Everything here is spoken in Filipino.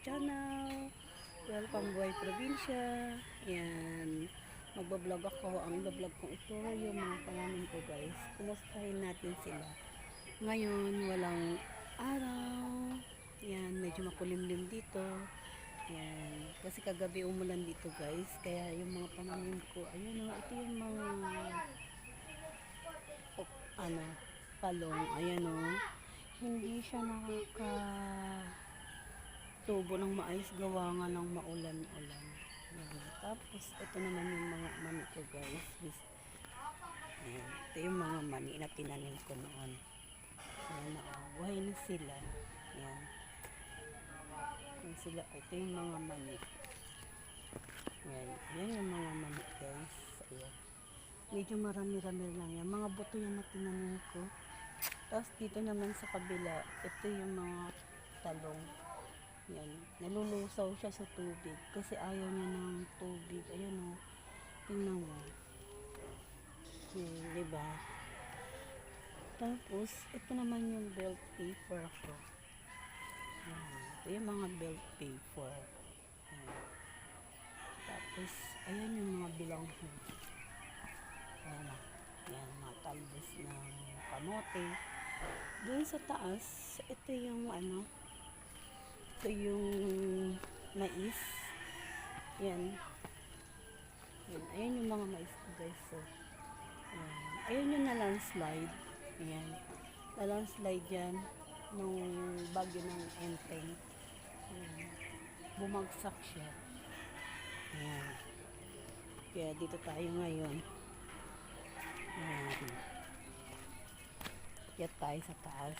channel. Welcome Buhay Probinsya. Yan. Magbablog ako. Ang ibablog kong ito yung mga pananim ko guys. Kumustahin natin sila. Ngayon, walang araw. Yan. Medyo makulimlim dito. Yan. Kasi kagabi umulan dito guys. Kaya yung mga pananim ko, ayun o. Ito yung mga talong. Ayan o. Hindi siya tubo ng maayos gawa nga ng maulan-ulan. Tapos ito naman yung mga mani ko guys. Ayan. Ito yung mga mani na tinanim ko noon. Ayan na buhay na sila. Ayan. Ito yung mga mani. Ayan. Ayan yung mga mani guys. Ayan. Medyo marami-rami lang yan. Mga buto yan na tinanim ko. Tapos dito naman sa kabila, ito yung mga talong. Yan. Nalulusaw siya sa tubig kasi ayaw niya ng tubig. Ayan o. Tingnan mo. Yan, diba? Tapos, ito naman yung belt paper ko. Yan. Ito yung mga belt paper. Yan. Tapos, ayan yung mga bilanggo. Ayan o. Yan, mga talbos ng kamote. Doon sa taas, ito yung ito yung mais. Yan. Yan. Ayan yung mga mais ko guys. So, ayan. Ayan yung na-landslide. Ayan. Na-landslide yan nung bagyo ng Enteng. Ayan. Bumagsak siya. Ayan. Kaya dito tayo ngayon. Ayan. Kaya tayo sa taas.